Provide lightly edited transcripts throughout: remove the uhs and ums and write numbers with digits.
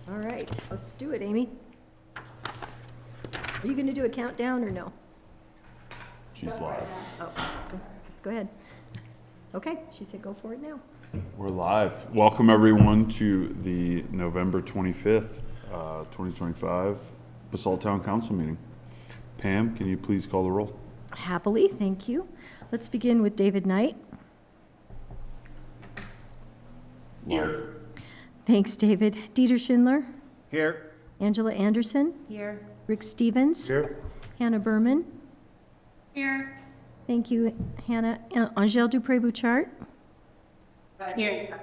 All right, let's do it, Amy. Are you going to do a countdown or no? She's live. Oh, let's go ahead. Okay, she said go for it now. We're live. Welcome everyone to the November 25th, 2025 Basalt Town Council meeting. Pam, can you please call the roll? Happily, thank you. Let's begin with David Knight. Here. Thanks, David. Dieter Schindler. Here. Angela Anderson. Here. Rick Stevens. Here. Hannah Berman. Here. Thank you, Hannah. Angèle Dupré-Bouchard. Here.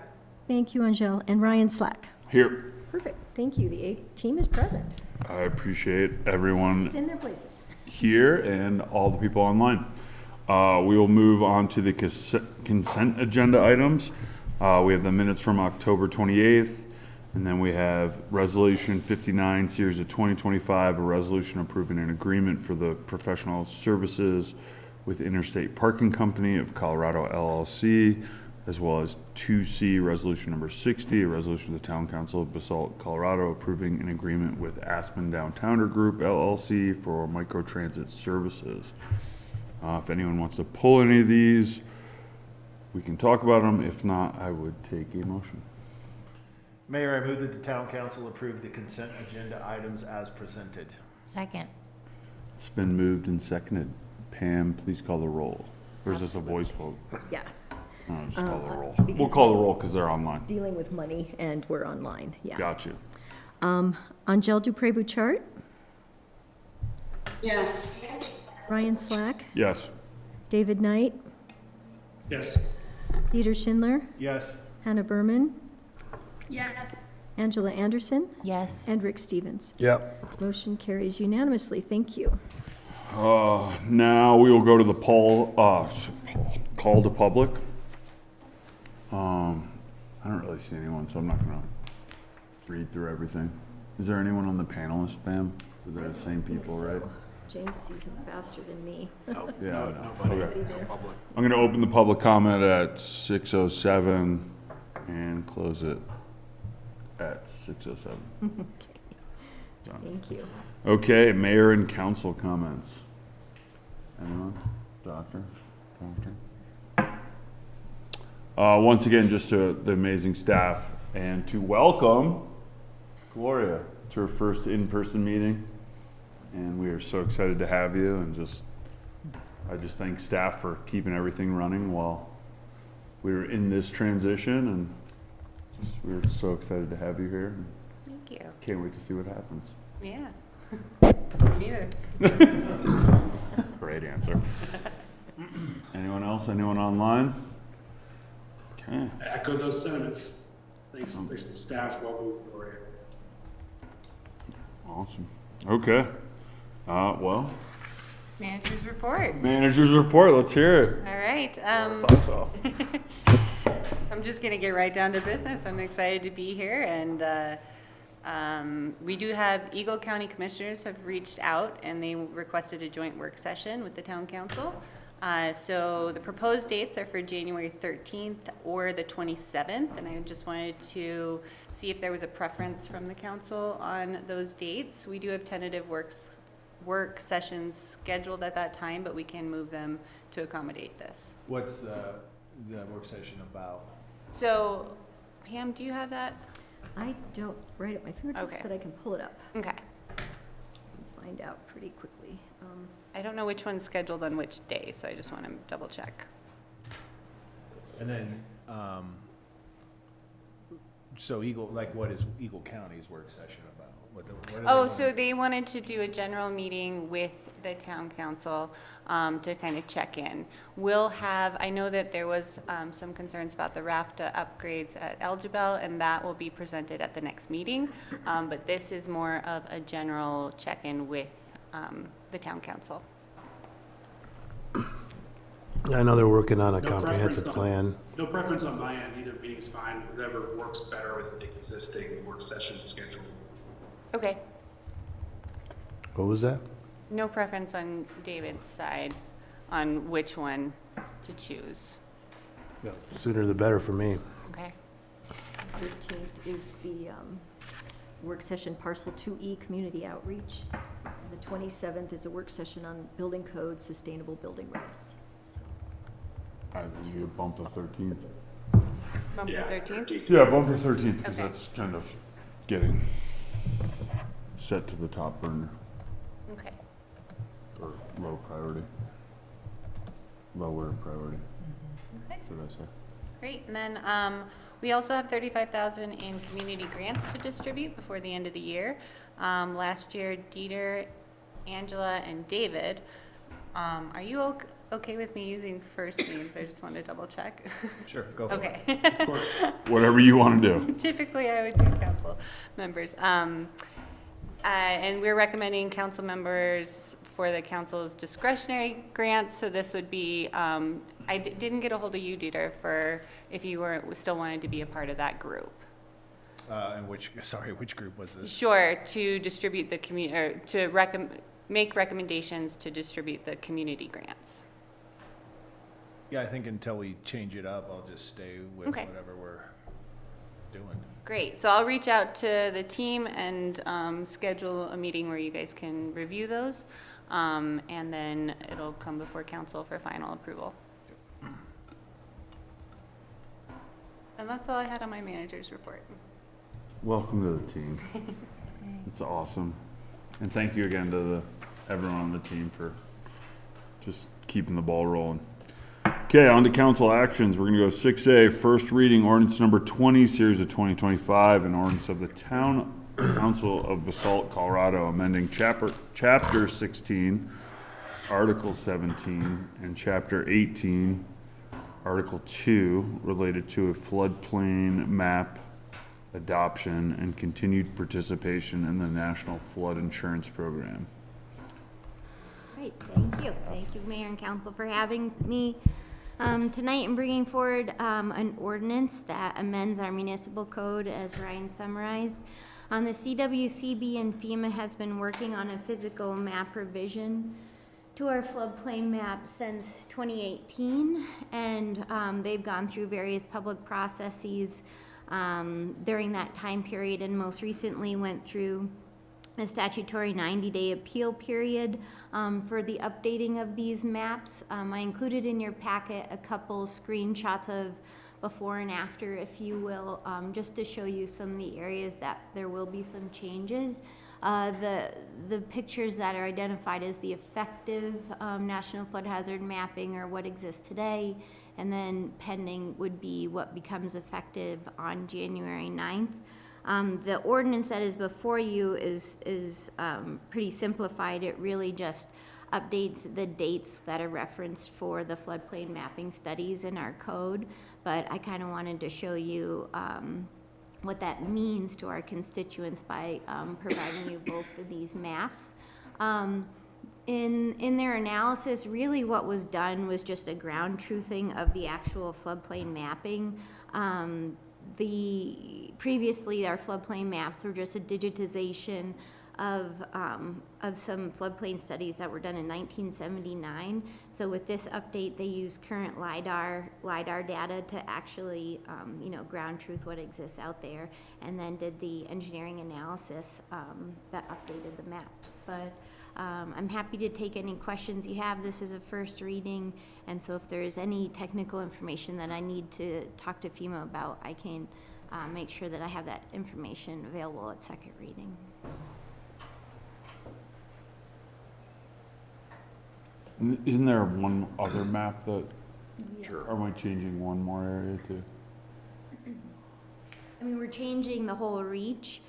Thank you, Angèle. And Ryan Slack. Here. Perfect. Thank you. The team is present. I appreciate everyone It's in their places. here and all the people online. We will move on to the consent agenda items. We have the minutes from October 28th, and then we have Resolution 59, Series of 2025, a resolution approving an agreement for the professional services with Interstate Parking Company of Colorado LLC, as well as 2C Resolution number 60, a resolution of the Town Council of Basalt, Colorado, approving an agreement with Aspen Downtowner Group LLC for microtransit services. If anyone wants to pull any of these, we can talk about them. If not, I would take a motion. Mayor, I move that the town council approve the consent agenda items as presented. Second. It's been moved and seconded. Pam, please call the roll. Or is this a voice vote? Yeah, No, just call the roll. because We'll call the roll because they're online. dealing with money and we're online, yeah. Got you. Angèle Dupré-Bouchard. Yes. Ryan Slack. Yes. David Knight. Yes. Dieter Schindler. Yes. Hannah Berman. Yes. Angela Anderson. Yes. And Rick Stevens. Yep. Motion carries unanimously. Thank you. Now we will go to the call to public. I don't really see anyone, so I'm not gonna read through everything. Is there anyone on the panelist, Pam? They're the same people, So, right? James sees them faster than me. Yeah, I know. Nobody. Okay. there. I'm gonna open the public comment at 6:07 and close it at 6:07. Thank you. Okay, mayor and council comments. Anyone? Doctor? Once again, just to the amazing staff and to welcome Gloria to her first in-person meeting. And we are so excited to have you, and I just thank staff for keeping everything running while we were in this transition, and we're so excited to have you here. Thank you. Can't wait to see what happens. Yeah. Me neither. Great answer. Anyone else? Anyone online? Okay. I echo those sentiments. Thanks to staff. Welcome, Gloria. Awesome. Okay. Well, Manager's report. manager's report. Let's hear it. All right. Thoughts off. I'm just going to get right down to business. I'm excited to be here, and we do have Eagle County Commissioners have reached out, and they requested a joint work session with the Town Council. So the proposed dates are for January 13th or the 27th, and I just wanted to see if there was a preference from the council on those dates. We do have tentative work sessions scheduled at that time, but we can move them to accommodate this. What's the work session about? So, Pam, do you have that? I don't write at my fingertips, Okay. but I can pull it up Okay. and find out pretty quickly. I don't know which one's scheduled on which day, so I just want to double check. And then, so what is Eagle County's work session about? What do they Oh, want? so they wanted to do a general meeting with the town council to kind of check in. We'll have, I know that there was some concerns about the RAFTA upgrades at Elgibel, and that will be presented at the next meeting. But this is more of a general check-in with the town council. I know they're working on a No comprehensive preference plan. No preference on my end. Either meeting's fine. Whatever works better with the existing work session schedule. Okay. What was that? No preference on David's side on which one to choose. Sooner the better for me. Okay. 13th is the work session Parcel 2E Community Outreach. The 27th is a work session on building codes, sustainable building rights. So, I think you bump the 13th. Bump the Yeah, 13th? Yeah, bump the 13th, because Okay. that's kind of getting set to the top burner, Okay. or low priority. Lower priority, Okay. should I say. Great, and then we also have 35,000 in community grants to distribute before the end of the year. Last year, Dieter, Angela, and David, are you okay with me using first names? I just want to double check. Sure, go for it. Okay. Of course. Whatever you want to do. Typically, I would do council members. And we're recommending council members for the council's discretionary grants, so this would be, I didn't get a hold of you, Dieter, for if you still wanted to be a part of that group. And which group was this? Sure, to distribute the or to make recommendations to distribute the community grants. Yeah, I think until we change it up, I'll just stay with Okay. whatever we're doing. Great, so I'll reach out to the team and schedule a meeting where you guys can review those. And then it'll come before council for final approval. And that's all I had on my manager's report. Welcome to the team. It's awesome. And thank you again to everyone on the team for just keeping the ball rolling. Okay, on to council actions. We're gonna go 6A, first reading ordinance number 20, series of 2025, an ordinance of the Town Council of Basalt, Colorado, amending chapter 16, article 17, and chapter 18, article 2, related to a floodplain map adoption and continued participation in the National Flood Insurance Program. Great, thank you. Thank you, Mayor and Council, for having me tonight and bringing forward an ordinance that amends our municipal code, as Ryan summarized. The CWCB and FEMA has been working on a physical map revision to our floodplain map since 2018, and they've gone through various public processes during that time period, and most recently went through a statutory 90-day appeal period for the updating of these maps. I included in your packet a couple screenshots of before and after, if you will, just to show you some of the areas that there will be some changes. The pictures that are identified as the effective National Flood Hazard mapping are what exists today, and then pending would be what becomes effective on January 9th. The ordinance that is before you is pretty simplified. It really just updates the dates that are referenced for the floodplain mapping studies in our code, but I kind of wanted to show you what that means to our constituents by providing you both of these maps. In their analysis, really what was done was just a ground truthing of the actual floodplain mapping. Previously, our floodplain maps were just a digitization of some floodplain studies that were done in 1979. So with this update, they use current LiDAR data to actually, ground truth what exists out there, and then did the engineering analysis that updated the maps. But I'm happy to take any questions you have. This is a first reading, and so if there's any technical information that I need to talk to FEMA about, I can make sure that I have that information available at second reading. Isn't there one other map that, are we changing one more area too? I mean, we're changing the whole reach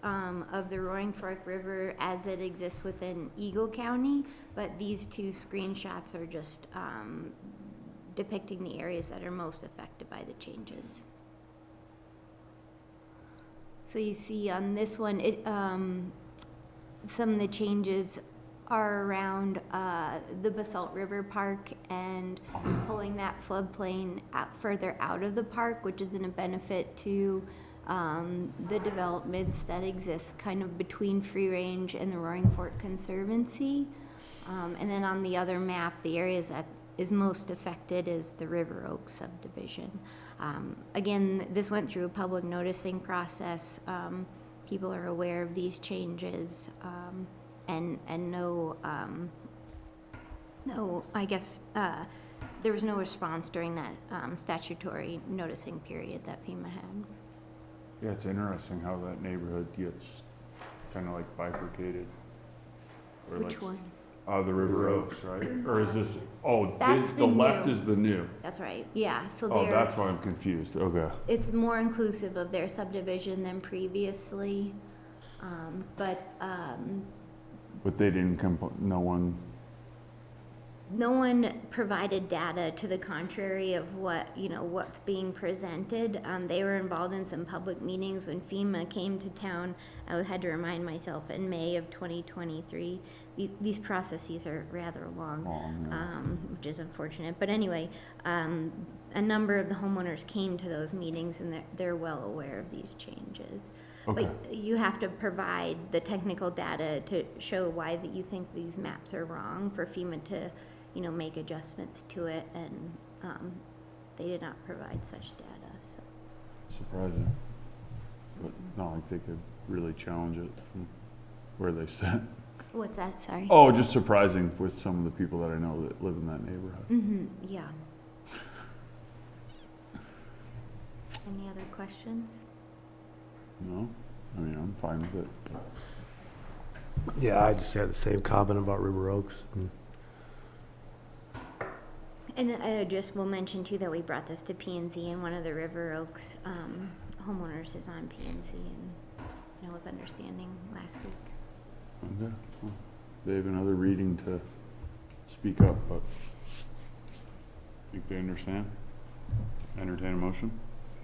of the Roaring Fork River as it exists within Eagle County, but these two screenshots are just depicting the areas that are most affected by the changes. So you see on this one, some of the changes are around the Basalt River Park and pulling that floodplain further out of the park, which is in a benefit to the developments that exist kind of between Free Range and the Roaring Fork Conservancy. And then on the other map, the areas that is most affected is the River Oaks subdivision. Again, this went through a public noticing process. people are aware of these changes, and no, I guess, there was no response during that statutory noticing period that FEMA had. Yeah, it's interesting how that neighborhood gets kind of like bifurcated. Or Which like one? The River Oaks, right? Or is this, oh, That's the the left new. is the new. That's right, yeah, so Oh, they're, that's why I'm confused. Okay. it's more inclusive of their subdivision than previously, but, But they didn't no one, no one provided data to the contrary of what, what's being presented. They were involved in some public meetings when FEMA came to town. I had to remind myself in May of 2023. These processes are rather long, which is unfortunate. But anyway, a number of the homeowners came to those meetings and they're well aware of these changes. okay. But you have to provide the technical data to show why that you think these maps are wrong for FEMA to, make adjustments to it, and they did not provide such data, so. Surprising. But not like they could really challenge it from where they sit. What's that, sorry? Oh, just surprising with some of the people that I know that live in that neighborhood. Mm-hmm, yeah. Any other questions? No? I mean, I'm fine with it. Yeah, I just had the same comment about River Oaks. And I just will mention too that we brought this to P and Z, and one of the River Oaks homeowners is on P and Z, and was understanding last week. Okay. Well, they have another reading to speak up, but I think they understand. Entertain a motion?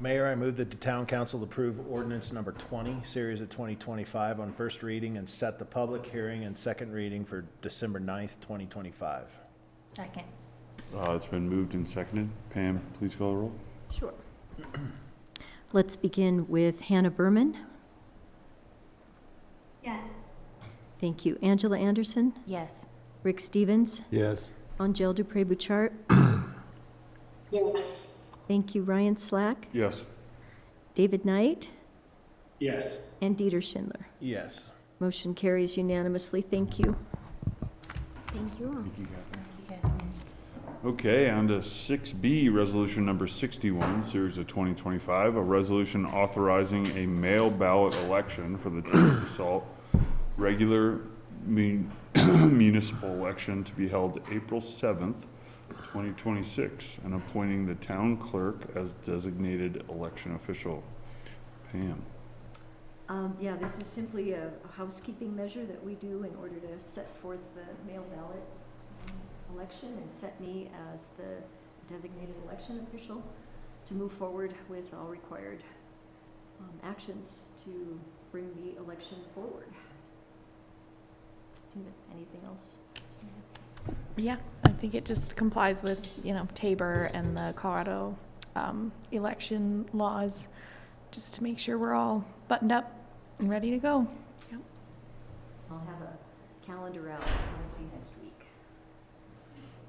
Mayor, I move that the town council approve ordinance number 20, series of 2025 on first reading and set the public hearing and second reading for December 9th, 2025. Second. It's been moved and seconded. Pam, please call the roll. Sure. Let's begin with Hannah Berman. Yes. Thank you. Angela Anderson, Yes. Rick Stevens, Yes. Angel Dupré-Bouchard. Yes. Thank you. Ryan Slack, Yes. David Knight, Yes. and Dieter Schindler. Yes. Motion carries unanimously. Thank you. Thank you all. Thank you, Catherine. Okay, on to 6B, resolution number 61, series of 2025, a resolution authorizing a mail ballot election for the town of Basalt regular municipal election to be held April 7th, 2026, and appointing the town clerk as designated election official. Pam. Yeah, this is simply a housekeeping measure that we do in order to set forth the mail ballot election and set me as the designated election official to move forward with all required actions to bring the election forward. Anything else? Yeah, I think it just complies with, Tabor and the Colorado election laws, just to make sure we're all buttoned up and ready to go. I'll have a calendar out probably next week.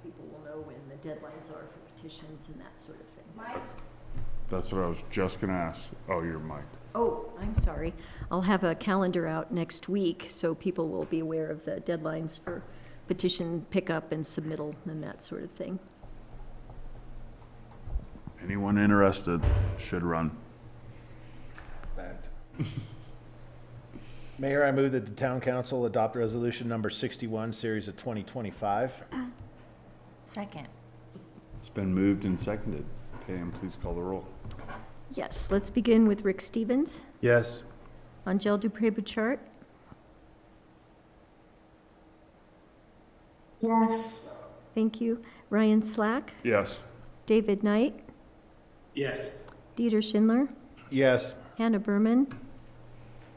People will know when the deadlines are for petitions and that sort of thing. That's what I was just gonna ask. Oh, you're Mike. Oh, I'm sorry. I'll have a calendar out next week, so people will be aware of the deadlines for petition pickup and submittal and that sort of thing. Anyone interested should run. Mayor, I move that the town council adopt resolution number 61, series of 2025. Second. It's been moved and seconded. Pam, please call the roll. Yes, let's begin with Rick Stevens, Yes. Angel Dupré-Bouchard, Yes. thank you, Ryan Slack, Yes. David Knight, Yes. Dieter Schindler, Yes. Hannah Berman,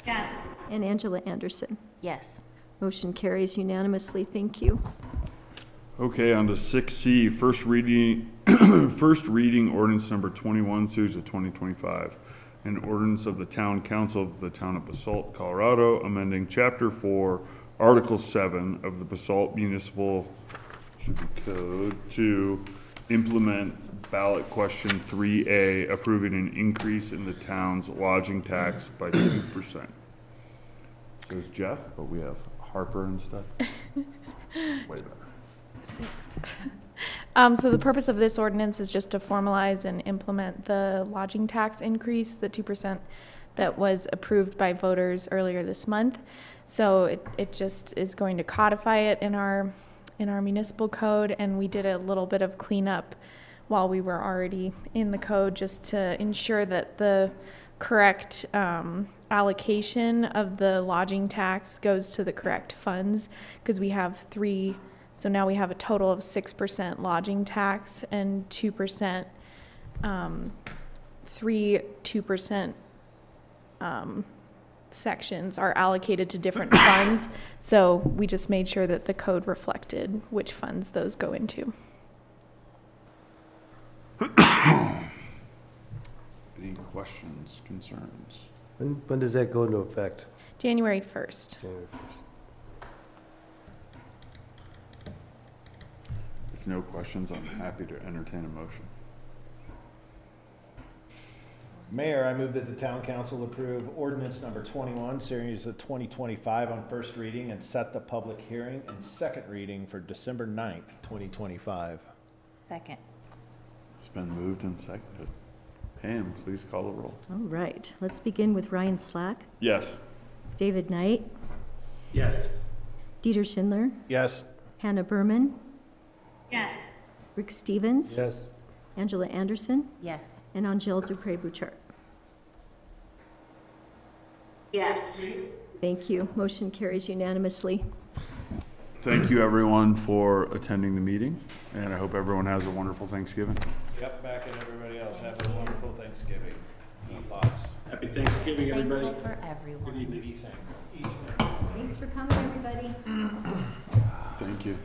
Yes. and Angela Anderson. Yes. Motion carries unanimously. Thank you. Okay, on to 6C, first reading, first reading ordinance number 21, series of 2025. An ordinance of the town council of the town of Basalt, Colorado, amending chapter 4, article 7 of the Basalt Municipal Code to implement ballot question 3A, approving an increase in the town's lodging tax by 2%. So is Jeff, but we have Harper instead. Way better. So the purpose of this ordinance is just to formalize and implement the lodging tax increase, the 2% that was approved by voters earlier this month. So it just is going to codify it in our municipal code, and we did a little bit of cleanup while we were already in the code just to ensure that the correct allocation of the lodging tax goes to the correct funds, because we have three. So now we have a total of 6% lodging tax and 2%, 2% sections are allocated to different funds. So we just made sure that the code reflected which funds those go into. Any questions, concerns? When does that go into effect? January 1st. January 1st. If no questions, I'm happy to entertain a motion. Mayor, I move that the town council approve ordinance number 21, series of 2025 on first reading and set the public hearing and second reading for December 9th, 2025. Second. It's been moved and seconded. Pam, please call the roll. All right, let's begin with Ryan Slack, Yes. David Knight, Yes. Dieter Schindler, Yes. Hannah Berman, Yes. Rick Stevens, Yes. Angela Anderson, Yes. and Angel Dupré-Bouchard. Yes. Thank you. Motion carries unanimously. Thank you, everyone, for attending the meeting, and I hope everyone has a wonderful Thanksgiving. Yep, back and everybody else, have a wonderful Thanksgiving. Eat lots. Happy Thanksgiving, everybody. Thankful for everyone. Be thankful. Eat. Thanks for coming, everybody. Thank you.